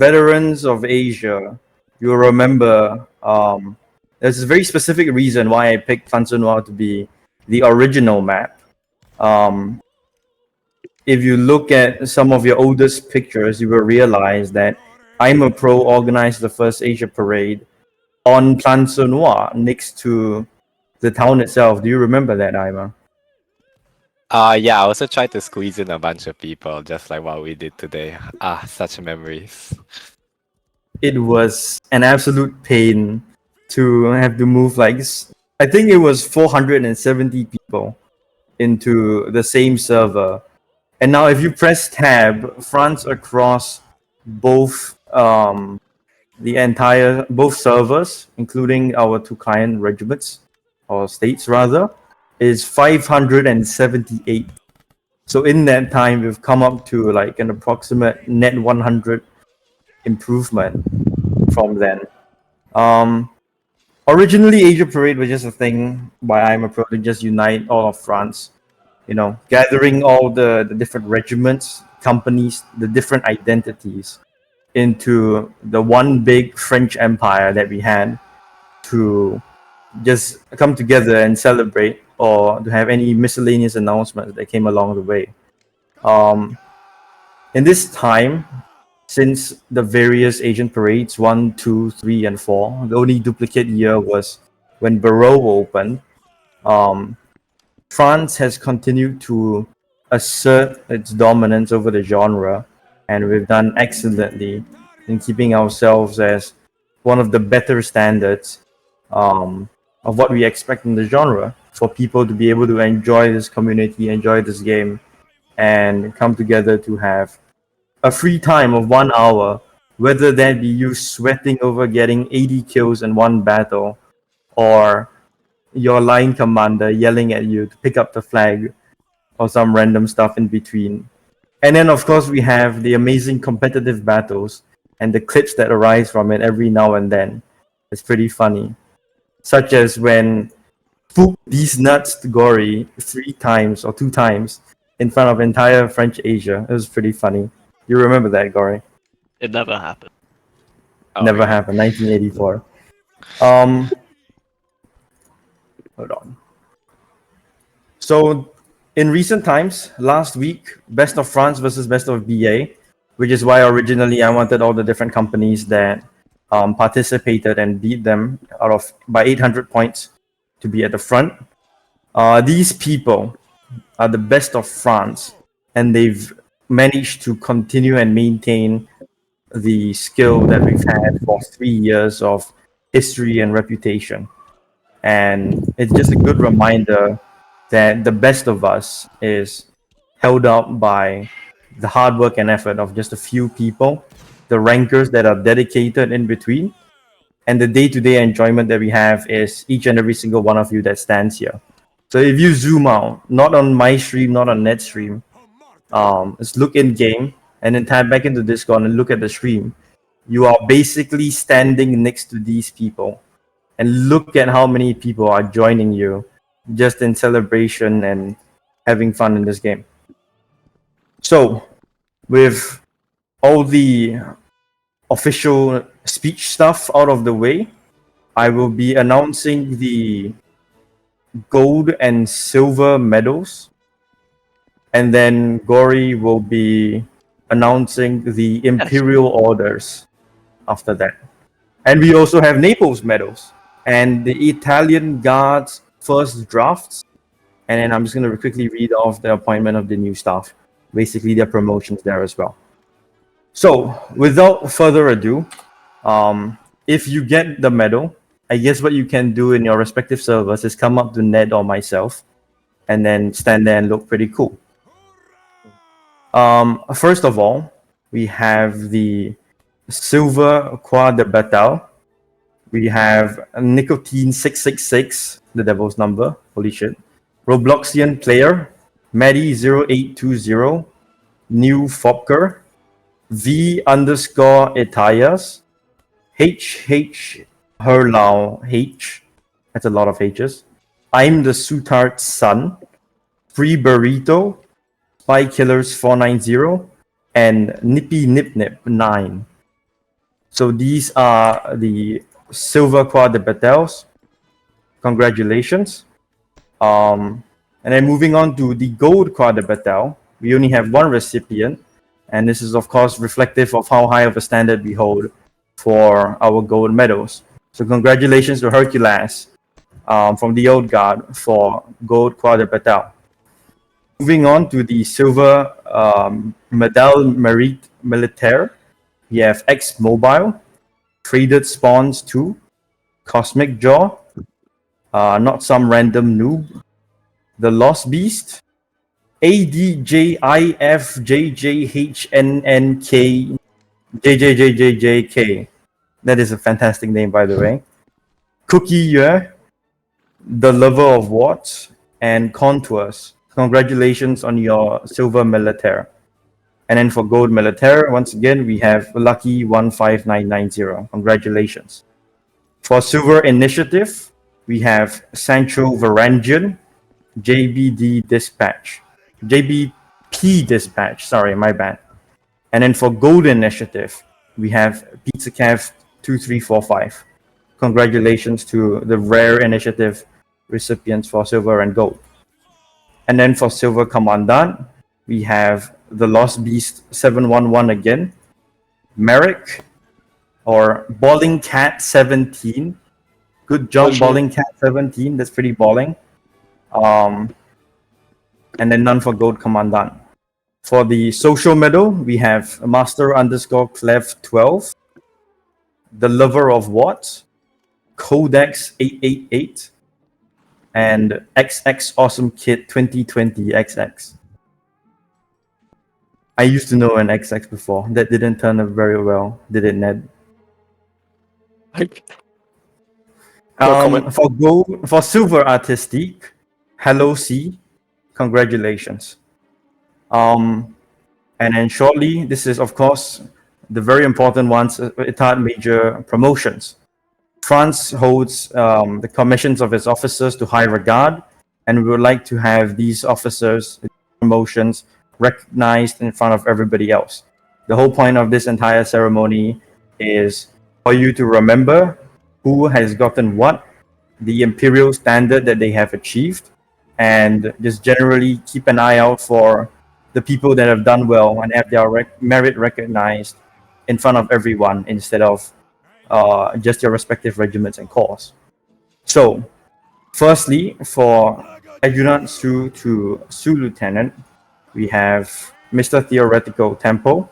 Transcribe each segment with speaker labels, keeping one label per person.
Speaker 1: veterans of Asia, you'll remember there's a very specific reason why I picked Plan Noir to be the original map. If you look at some of your oldest pictures, you will realize that I'm a Pro organized the first Asia parade on Plan Noir next to the town itself. Do you remember that, Ima?
Speaker 2: Yeah, I also tried to squeeze in a bunch of people, just like what we did today. Such memories.
Speaker 1: It was an absolute pain to have to move I think it was 470 people into the same server. And now if you press tab, France across both both servers, including our two client regiments or states rather, is 578. So in that time, we've come up to like an approximate net 100 improvement from then. Originally, Asia Parade was just a thing by I'm a Pro to just unite all of France, gathering all the different regiments, companies, the different identities into the one big French empire that we had to just come together and celebrate or to have any miscellaneous announcements that came along the way. In this time, since the various Asian parades 1, 2, 3, and 4, the only duplicate year was when Barreau opened. France has continued to assert its dominance over the genre, and we've done excellently in keeping ourselves as one of the better standards of what we expect in the genre for people to be able to enjoy this community, enjoy this game, and come together to have a free time of 1 hour, whether that be you sweating over getting 80 kills in one battle, or your line commander yelling at you to pick up the flag, or some random stuff in between. And then, of course, we have the amazing competitive battles and the clips that arise from it every now and then. It's pretty funny. Such as when Poop these nuts to Gory 3 times or 2 times in front of entire French Asia. It was pretty funny. You remember that, Gory?
Speaker 3: It never happened.
Speaker 1: Never happened. 1984. Hold on. So, in recent times, last week, Best of France versus Best of BA, which is why originally I wanted all the different companies that participated and beat them by 800 points to be at the front. These people are the best of France, and they've managed to continue and maintain the skill that we've had for 3 years of history and reputation. And it's just a good reminder that the best of us is held up by the hard work and effort of just a few people, the rankers that are dedicated in between, and the day-to-day enjoyment that we have is each and every single one of you that stands here. So if you zoom out, not on my stream, not on Ned's stream, let's look in game and then tab back into Discord and look at the stream. You are basically standing next to these people, and look at how many people are joining you just in celebration and having fun in this game. So, with all the official speech stuff out of the way, I will be announcing the gold and silver medals, and then Gory will be announcing the Imperial Orders after that. And we also have Naples medals and the Italian Guards first drafts. And then I'm just going to quickly read off the appointment of the new staff. Basically, their promotions there as well. So, without further ado, if you get the medal, I guess what you can do in your respective servers is come up to Ned or myself and then stand there and look pretty cool. First of all, we have the Silver Croix de Bataille. We have Nicotine 666, the devil's number. Holy shit. Robloxian player, Maddie0820, New Fopker, V_Etias, HH Herlau H. That's a lot of H's. I'm the Soutard's son, Free Burrito, Spy Killers 490, and Nippy Nip Nip 9. So these are the silver quad de Battels. Congratulations. And then moving on to the gold quad de Battel, we only have one recipient, and this is of course reflective of how high of a standard we hold for our gold medals. So congratulations to Hercules from the old guard for gold quad de Battel. Moving on to the silver Medal Mérite Militaire, we have X Mobile, Traded Spawns 2, Cosmic Jaw, not some random noob, The Lost Beast, ADJIFJJHNNK That is a fantastic name, by the way. Cookie Yue, The Lover of Warts, and Contours. Congratulations on your silver militaire. And then for gold militaire, once again, we have Lucky 15990. Congratulations. For silver initiative, we have Sancho Varangian, JBP Dispatch, sorry, my bad. And then for gold initiative, we have Pizza Cav 2345. Congratulations to the rare initiative recipients for silver and gold. And then for silver commandant, we have the Lost Beast 711 again, Merrick or Balling Cat 17. Good job, Balling Cat 17. That's pretty balling. And then none for gold commandant. For the social medal, we have Master _ Clev 12, The Lover of What, Codex 888, and XX Awesome Kid 2020 XX. I used to know an XX before. That didn't turn out very well, did it, Ned? For silver artistique, Hello C, congratulations. And then shortly, this is of course the very important ones, Etat Major promotions. France holds the commissions of its officers to high regard, and we would like to have these officers' promotions recognized in front of everybody else. The whole point of this entire ceremony is for you to remember who has gotten what, the imperial standard that they have achieved, and just generally keep an eye out for the people that have done well and have their merit recognized in front of everyone instead of just your respective regiments and corps. So, firstly, for Adjutant Su to Su Lieutenant, we have Mr. Theoretical Tempo.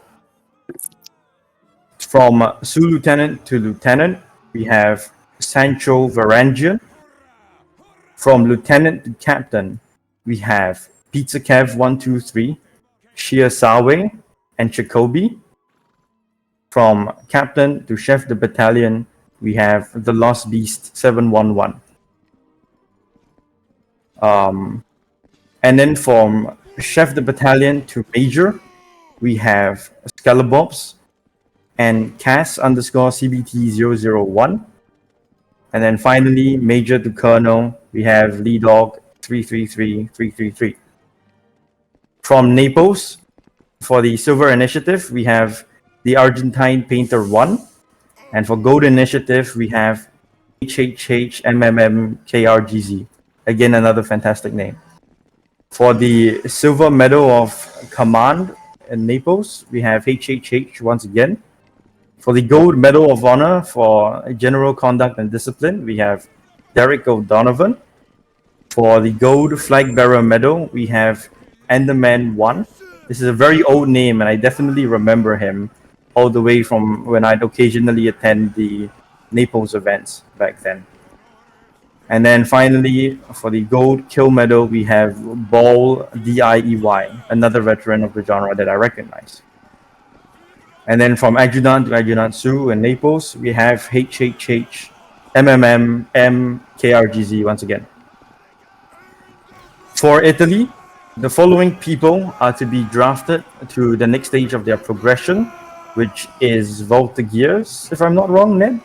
Speaker 1: From Su Lieutenant to Lieutenant, we have Sancho Varangian. From Lieutenant to Captain, we have Pizza Kev 123, Shia Sawe, and Jacoby. From Captain to Chef de Battalion, we have the Lost Beast 711. And then from Chef de Battalion to Major, we have Skelebobs and Cass _ CBT 001. And then finally, Major to Colonel, we have Lee Dog 333333. From Naples, for the Silver Initiative, we have the Argentine Painter 1. And for Gold Initiative, we have HHHMMMKRGZ. Again, another fantastic name. For the Silver Medal of Command in Naples, we have HHH once again. For the Gold Medal of Honor for General Conduct and Discipline, we have Derek O'Donovan. For the Gold Flag Bearer Medal, we have Enderman 1. This is a very old name, and I definitely remember him all the way from when I'd occasionally attend the Naples events back then. And then finally, for the Gold Kill Medal, we have Ball DIEY, another veteran of the genre that I recognize. And then from Adjutant to Adjutant Su in Naples, we have HHH MMM KRGZ once again. For Italy, the following people are to be drafted to the next stage of their progression, which is Voltigeurs, if I'm not wrong, Ned?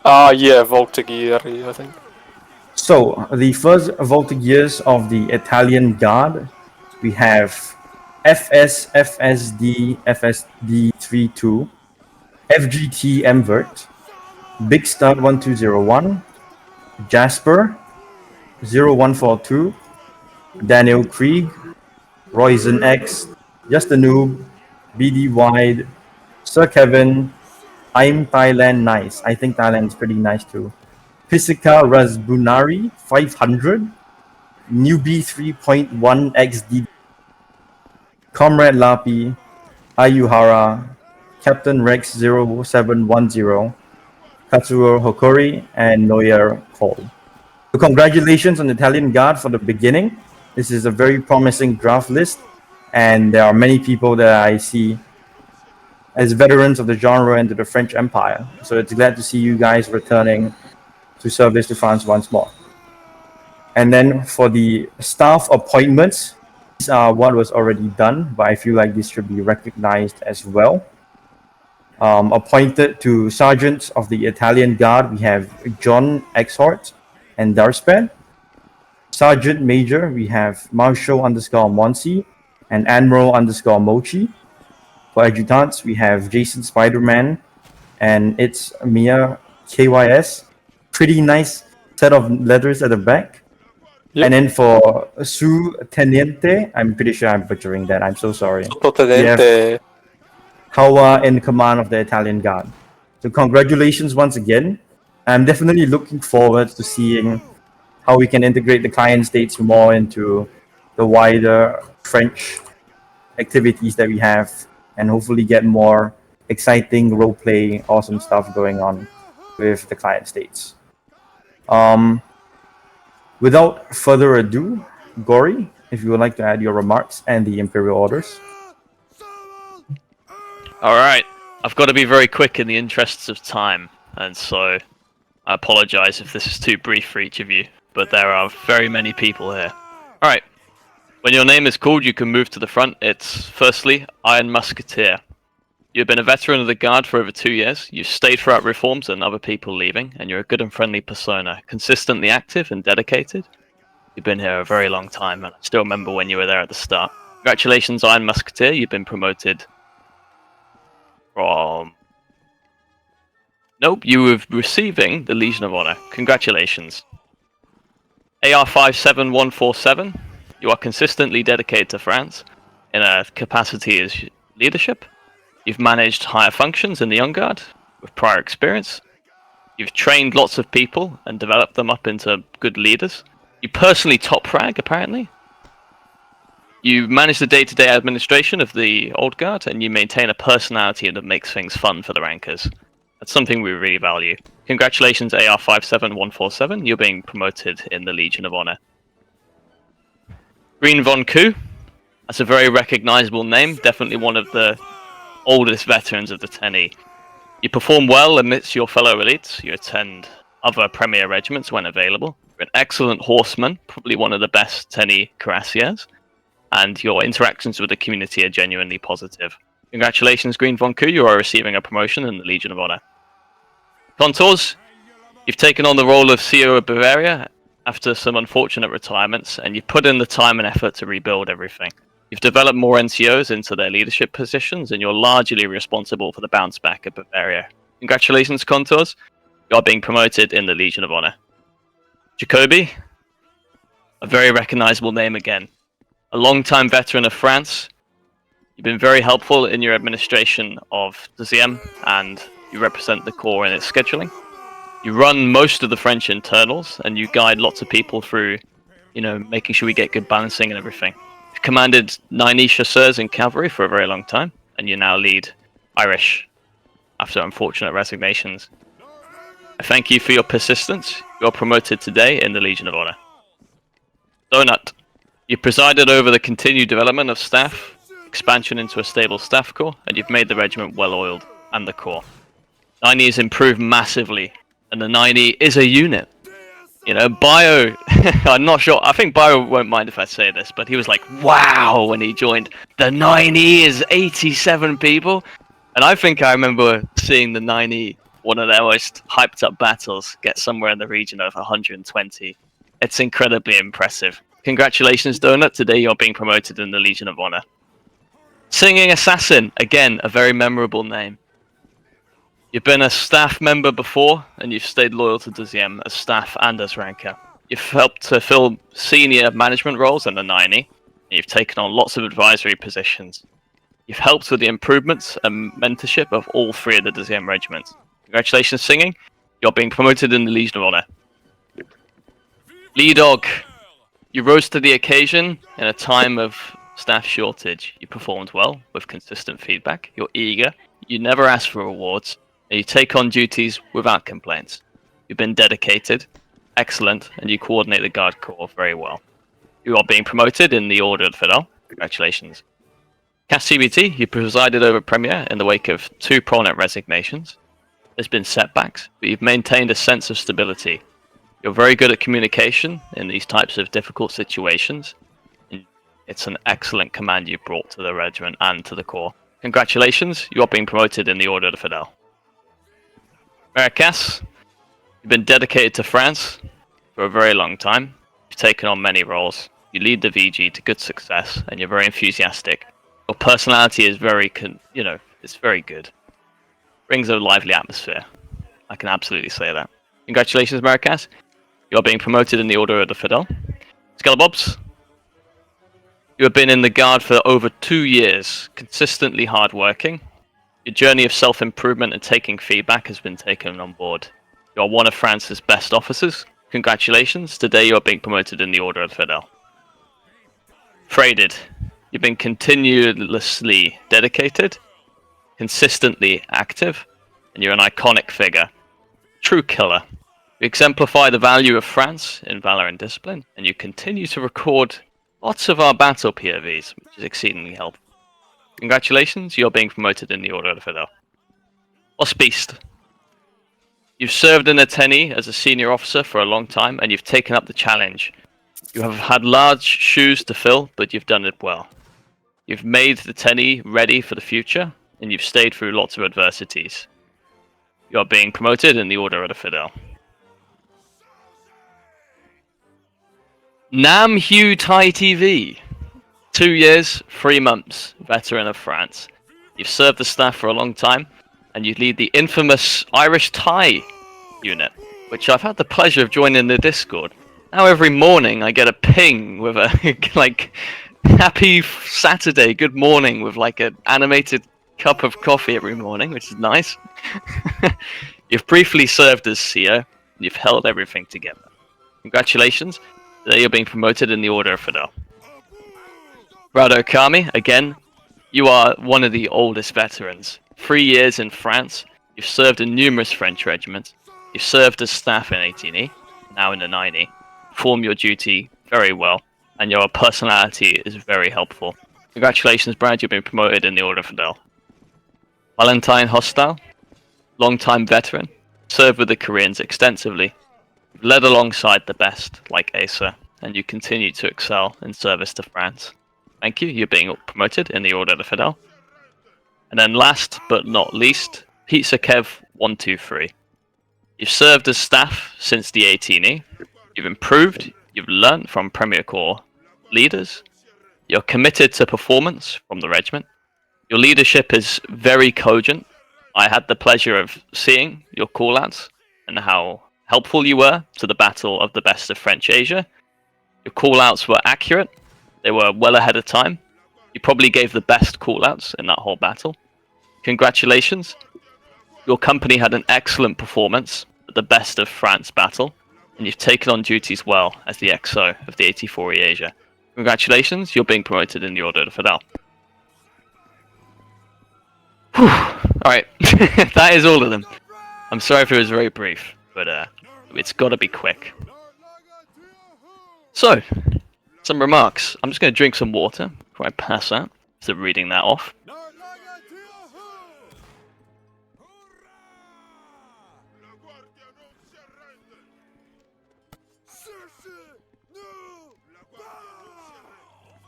Speaker 3: Yeah, Voltigeurs, I think.
Speaker 1: So, the first Voltigeurs of the Italian Guard, we have FS FSD FSD 32, FGT Mvert, Big Stud 1201, Jasper 0142, Daniel Krieg, Royzen X, Just a Noob, BD Wide, Sir Kevin, I'm Thailand Nice. I think Thailand's pretty nice too. Pisika Razbunari 500, Newbie 3.1 XD, Comrade Lapi, Ayuhara, Captain Rex 0710, Katsuo Hokori, and Noyer Cole. So congratulations on the Italian Guard for the beginning. This is a very promising draft list, and there are many people that I see as veterans of the genre and to the French Empire. So it's glad to see you guys returning to service to France once more. And then for the staff appointments, these are what was already done, but I feel like this should be recognized as well. Appointed to Sergeants of the Italian Guard, we have John Exhort and Darsped. Sergeant Major, we have Marshal_Monsi and Admiral_Mochi. For adjutants, we have Jason Spider-Man and it's Mia KYS. Pretty nice set of letters at the back.
Speaker 2: Yep.
Speaker 1: And then for Su Teniente, I'm pretty sure I'm butchering that. I'm so sorry.
Speaker 2: Teniente.
Speaker 1: Hawa in command of the Italian Guard. So congratulations once again. I'm definitely looking forward to seeing how we can integrate the client states more into the wider French activities that we have, and hopefully get more exciting roleplay, awesome stuff going on with the client states. Without further ado, Gory, if you would like to add your remarks and the Imperial Orders.
Speaker 3: Alright, I've got to be very quick in the interests of time, and so I apologize if this is too brief for each of you, but there are very many people here. Alright, when your name is called, you can move to the front. It's, firstly, Iron Musketeer. You've been a veteran of the Guard for over 2 years. You've stayed throughout reforms and other people leaving, and you're a good and friendly persona, consistently active and dedicated. You've been here a very long time, and I still remember when you were there at the start. Congratulations, Iron Musketeer. You've been promoted from... Nope, you were receiving the Legion of Honor. Congratulations. AR-57147. You are consistently dedicated to France in a capacity as leadership. You've managed higher functions in the Young Guard with prior experience. You've trained lots of people and developed them up into good leaders. You personally top frag, apparently. You manage the day-to-day administration of the Old Guard, and you maintain a personality that makes things fun for the rankers. That's something we really value. Congratulations, AR-57147. You're being promoted in the Legion of Honor. Green Von Ku. That's a very recognizable name. Definitely one of the oldest veterans of the 10E. You perform well amidst your fellow elites. You attend other premier regiments when available. You're an excellent horseman, probably one of the best 10E cuirassiers. And your interactions with the community are genuinely positive. Congratulations, Green Von Ku. You are receiving a promotion in the Legion of Honor. Contours. You've taken on the role of CEO of Bavaria after some unfortunate retirements, and you've put in the time and effort to rebuild everything. You've developed more NCOs into their leadership positions, and you're largely responsible for the bounce back of Bavaria. Congratulations, Contours. You are being promoted in the Legion of Honor. Jacoby. A very recognizable name again. A long-time veteran of France. You've been very helpful in your administration of the ZM, and you represent the Corps in its scheduling. You run most of the French internals, and you guide lots of people through, making sure we get good balancing and everything. You've commanded 9E chasseurs in cavalry for a very long time, and you now lead Irish after unfortunate resignations. I thank you for your persistence. You're promoted today in the Legion of Honor. Donut. You presided over the continued development of staff, expansion into a stable staff corps, and you've made the regiment well-oiled, and the corps. 9E has improved massively, and the 9E is a unit. Bio, I'm not sure, I think Bio won't mind if I say this, but he was like, wow, when he joined. The 9E is 87 people. And I think I remember seeing the 9E, one of their most hyped up battles, get somewhere in the region of 120. It's incredibly impressive. Congratulations, Donut. Today you're being promoted in the Legion of Honor. Singing Assassin, again, a very memorable name. You've been a staff member before, and you've stayed loyal to DZM as staff and as ranker. You've helped to fill senior management roles in the 90, and you've taken on lots of advisory positions. You've helped with the improvements and mentorship of all 3 of the DZM regiments. Congratulations, Singing. You're being promoted in the Legion of Honor. Lee Dog, you rose to the occasion in a time of staff shortage. You performed well with consistent feedback. You're eager. You never ask for rewards. And you take on duties without complaints. You've been dedicated, excellent, and you coordinate the Guard Corps very well. You are being promoted in the Order of Fidel. Congratulations. Cass CBT, you presided over Premier in the wake of 2 prominent resignations. There's been setbacks, but you've maintained a sense of stability. You're very good at communication in these types of difficult situations. It's an excellent command you've brought to the regiment and to the Corps. Congratulations, you are being promoted in the Order of Fidel. Maracas, you've been dedicated to France for a very long time. You've taken on many roles. You lead the VG to good success, and you're very enthusiastic. Your personality is very, it's very good. Brings a lively atmosphere. I can absolutely say that. Congratulations, Maracas. You're being promoted in the Order of the Fidel. Skelebobs, you have been in the Guard for over 2 years, consistently hardworking. Your journey of self-improvement and taking feedback has been taken on board. You are one of France's best officers. Congratulations, today you are being promoted in the Order of Fidel. Fraded, you've been continuously dedicated, consistently active, and you're an iconic figure. True killer. You exemplify the value of France in valor and discipline, and you continue to record lots of our battle POVs, which is exceedingly helpful. Congratulations, you're being promoted in the Order of Fidel. Beast, you've served in Ateni as a senior officer for a long time, and you've taken up the challenge. You have had large shoes to fill, but you've done it well. You've made the Ateni ready for the future, and you've stayed through lots of adversities. You're being promoted in the Order of the Fidel. Nam Hugh Thai TV. 2 years, 3 months, veteran of France. You've served the staff for a long time, and you lead the infamous Irish Thai unit, which I've had the pleasure of joining the Discord. Now every morning I get a ping with a, like, happy Saturday, good morning, with like an animated cup of coffee every morning, which is nice. You've briefly served as CEO, and you've held everything together. Congratulations, today you're being promoted in the Order of Fidel. Rado Kami, again, you are one of the oldest veterans. 3 years in France, you've served in numerous French regiments, you've served as staff in 18E, now in the 90. Perform your duty very well, and your personality is very helpful. Congratulations, Brad, you've been promoted in the Order of Fidel. Valentine Hostile, long-time veteran, served with the Koreans extensively, led alongside the best, like Asa, and you continue to excel in service to France. Thank you, you're being promoted in the Order of the Fidel. And then last but not least, Pizza Kev 123. You've served as staff since the 18E. You've improved, you've learned from Premier Corps leaders. You're committed to performance from the regiment. Your leadership is very cogent. I had the pleasure of seeing your callouts and how helpful you were to the battle of the best of French Asia. Your callouts were accurate. They were well ahead of time. You probably gave the best callouts in that whole battle. Congratulations. Your company had an excellent performance at the best of France battle, and you've taken on duties well as the XO of the 84E Asia. Congratulations, you're being promoted in the Order of Fidel. Alright, that is all of them. I'm sorry if it was very brief, but it's got to be quick. So, some remarks. I'm just going to drink some water before I pass out, instead of reading that off.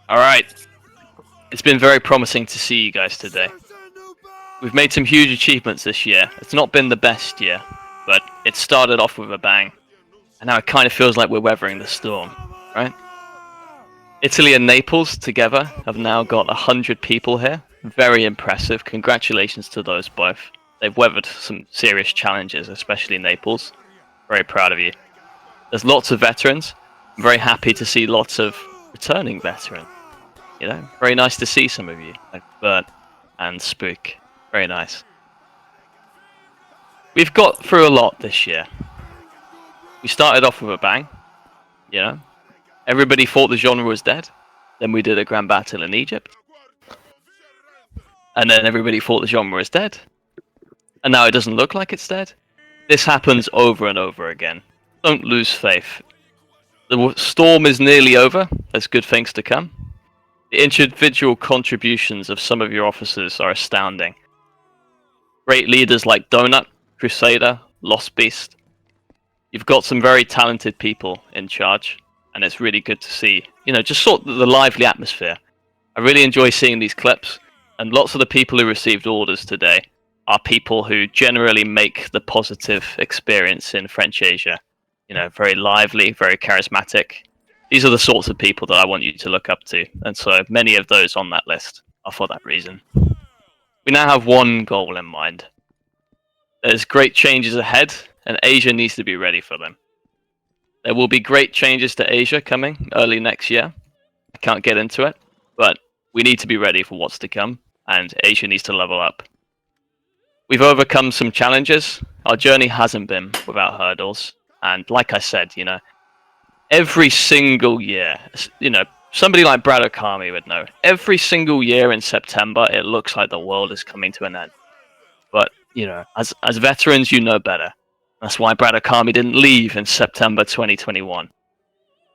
Speaker 3: Alright, it's been very promising to see you guys today. We've made some huge achievements this year. It's not been the best year, but it started off with a bang. And now it kind of feels like we're weathering the storm, right? Italy and Naples together have now got 100 people here. Very impressive. Congratulations to those both. They've weathered some serious challenges, especially in Naples. Very proud of you. There's lots of veterans. I'm very happy to see lots of returning veterans. You know, very nice to see some of you, like Bert and Spook. Very nice. We've got through a lot this year. We started off with a bang, you know. Everybody thought the genre was dead. Then we did a grand battle in Egypt. And then everybody thought the genre was dead. And now it doesn't look like it's dead. This happens over and over again. Don't lose faith. The storm is nearly over. There's good things to come. The individual contributions of some of your officers are astounding. Great leaders like Donut, Crusader, Lost Beast. You've got some very talented people in charge, and it's really good to see, you know, just sort of the lively atmosphere. I really enjoy seeing these clips, and lots of the people who received orders today are people who generally make the positive experience in French Asia. You know, very lively, very charismatic. These are the sorts of people that I want you to look up to, and so many of those on that list are for that reason. We now have one goal in mind. There's great changes ahead, and Asia needs to be ready for them. There will be great changes to Asia coming early next year. I can't get into it, but we need to be ready for what's to come, and Asia needs to level up. We've overcome some challenges. Our journey hasn't been without hurdles. And like I said, you know, every single year, you know, somebody like Brad Okami would know, every single year in September, it looks like the world is coming to an end. But, you know, as veterans, you know better. That's why Brad Okami didn't leave in September 2021.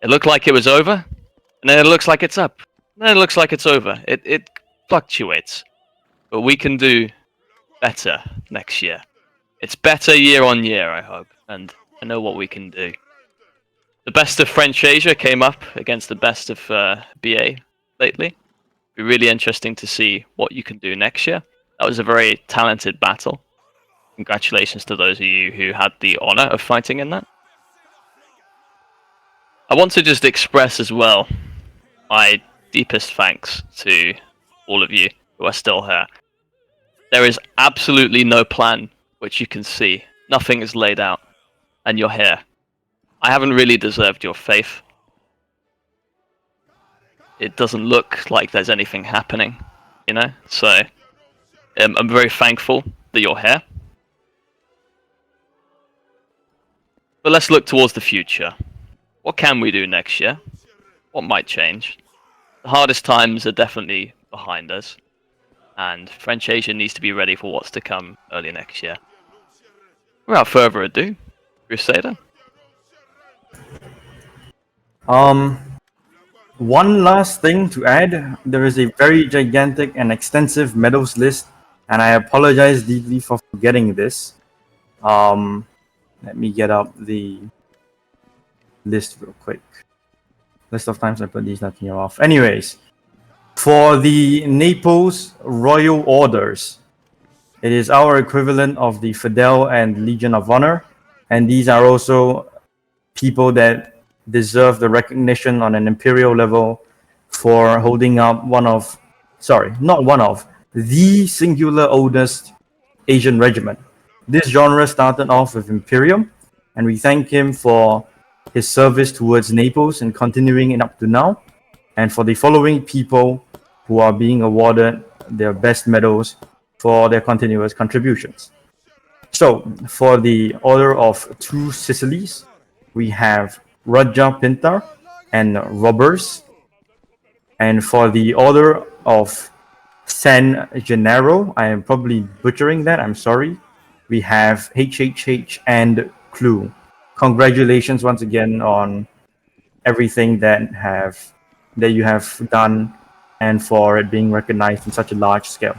Speaker 3: It looked like it was over, and then it looks like it's up. And then it looks like it's over. It fluctuates. But we can do better next year. It's better year on year, I hope, and I know what we can do. The best of French Asia came up against the best of BA lately. It'll be really interesting to see what you can do next year. That was a very talented battle. Congratulations to those of you who had the honor of fighting in that. I want to just express as well my deepest thanks to all of you who are still here. There is absolutely no plan which you can see. Nothing is laid out, and you're here. I haven't really deserved your faith. It doesn't look like there's anything happening, you know? So, I'm very thankful that you're here. But let's look towards the future. What can we do next year? What might change? The hardest times are definitely behind us, and French Asia needs to be ready for what's to come early next year. Without further ado, Crusader.
Speaker 1: One last thing to add, there is a very gigantic and extensive medals list, and I apologize deeply for forgetting this. Let me get up the list real quick. List of times I put these nothing off. Anyways, for the Naples Royal Orders, it is our equivalent of the Fidel and Legion of Honor, and these are also people that deserve the recognition on an imperial level for holding up the singular oldest Asian regiment. This genre started off with Imperium, and we thank him for his service towards Naples and continuing it up to now, and for the following people who are being awarded their best medals for their continuous contributions. So, for the Order of Two Sicilies, we have Raja Pintar and Robbers. And for the Order of San Gennaro, I am probably butchering that, I'm sorry. We have HHH and Clue. Congratulations once again on everything that you have done and for it being recognized in such a large scale.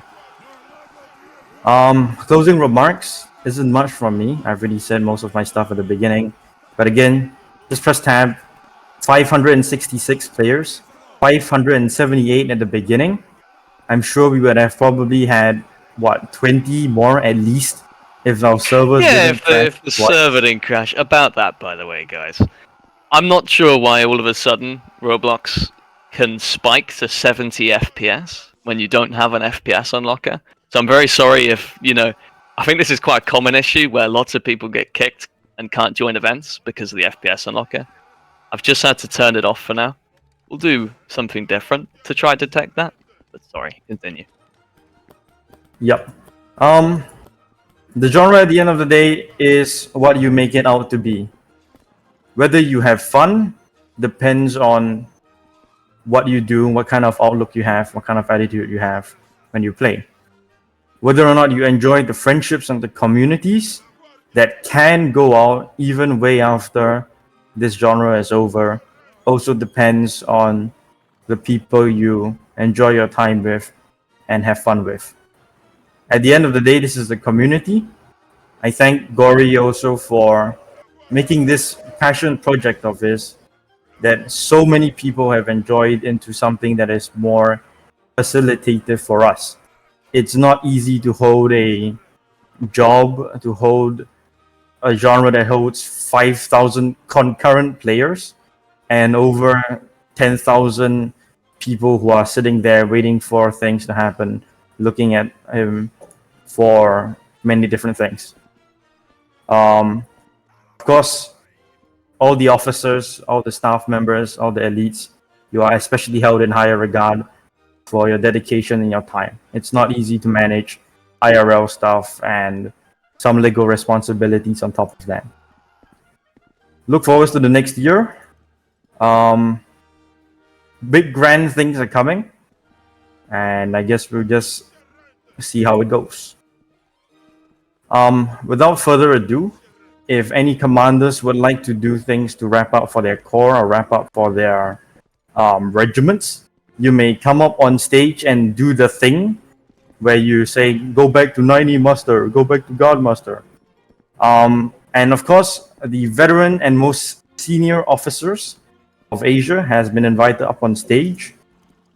Speaker 1: Closing remarks isn't much from me. I've already said most of my stuff at the beginning. But again, just press tab. 566 players, 578 at the beginning. I'm sure we would have probably had, 20 more at least if our servers didn't crash.
Speaker 3: If the server didn't crash. About that, by the way, guys. I'm not sure why all of a sudden Roblox can spike to 70 FPS when you don't have an FPS unlocker. So I'm very sorry if, I think this is quite a common issue where lots of people get kicked and can't join events because of the FPS unlocker. I've just had to turn it off for now. We'll do something different to try to detect that. But sorry, continue.
Speaker 1: Yep. The genre at the end of the day is what you make it out to be. Whether you have fun depends on what you do, what kind of outlook you have, what kind of attitude you have when you play. Whether or not you enjoy the friendships and the communities that can go out even way after this genre is over also depends on the people you enjoy your time with and have fun with. At the end of the day, this is the community. I thank Gory also for making this passion project of his that so many people have enjoyed into something that is more facilitative for us. It's not easy to hold a job, to hold a genre that holds 5,000 concurrent players and over 10,000 people who are sitting there waiting for things to happen, looking at him for many different things. Of course, all the officers, all the staff members, all the elites, you are especially held in higher regard for your dedication and your time. It's not easy to manage IRL stuff and some legal responsibilities on top of that. Look forward to the next year. Big grand things are coming, and I guess we'll just see how it goes. Without further ado, if any commanders would like to do things to wrap up for their corps or wrap up for their regiments, you may come up on stage and do the thing where you say, go back to 90 muster, go back to guard muster. And of course, the veteran and most senior officers of Asia has been invited up on stage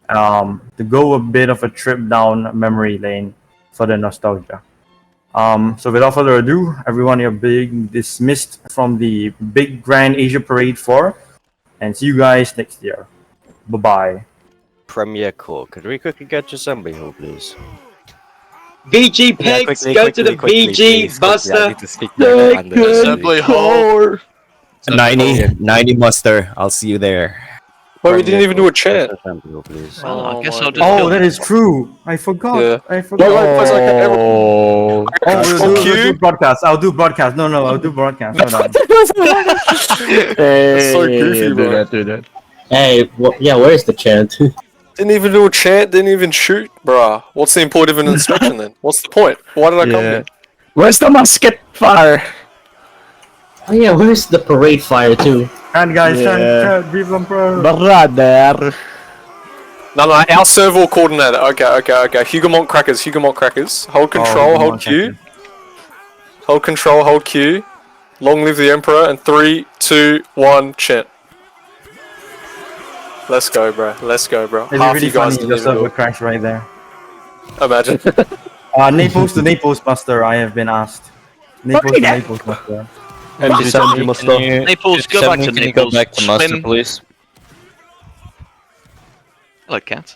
Speaker 1: to go a bit of a trip down memory lane for the nostalgia. So without further ado, everyone, you're being dismissed from the Big Grand Asia Parade 4, and see you guys next year. Bye-bye.
Speaker 4: Premier Corps, could we quickly get your zombie hole, please?
Speaker 5: VG pigs, go to the VG Buster.
Speaker 6: Assembly hall.
Speaker 4: 90 muster, I'll see you there.
Speaker 6: But we didn't even do a chant.
Speaker 4: Assembly hole, please.
Speaker 3: Well, I guess I'll just
Speaker 1: Oh,
Speaker 3: kill
Speaker 1: that
Speaker 3: them.
Speaker 1: is true. I forgot.
Speaker 6: Yeah.
Speaker 1: I forgot.
Speaker 6: Oh,
Speaker 1: We'll do broadcast. I'll do broadcast. No, I'll do broadcast. Hold on.
Speaker 6: That's so goofy, bro.
Speaker 5: Do that. Hey, yeah, where's the chant?
Speaker 6: Didn't even do a chant, didn't even shoot, bruh. What's the import of an instruction then? What's the point? Why did I come here?
Speaker 5: Where's the musket fire? Oh yeah, where's the parade fire too?
Speaker 1: And guys, turn, Vive l'Empereur.
Speaker 5: Brother.
Speaker 6: No, our servo coordinator. Okay. Hugomont crackers. Hold control, hold Q. Hold control, hold Q. Long live the Emperor, and 3, 2, 1, chant. Let's go, bro.
Speaker 1: It's
Speaker 6: Half
Speaker 1: really
Speaker 6: you guys
Speaker 1: funny.
Speaker 6: didn't
Speaker 1: The
Speaker 6: even
Speaker 1: server
Speaker 6: do it.
Speaker 1: crash right there.
Speaker 6: Imagine.
Speaker 1: Naples to Naples Buster, I have been asked. Naples to Naples Buster.
Speaker 3: Naples, go back to Naples.
Speaker 7: Go back to Master,
Speaker 3: Swim.
Speaker 7: please.
Speaker 3: Hello, cat.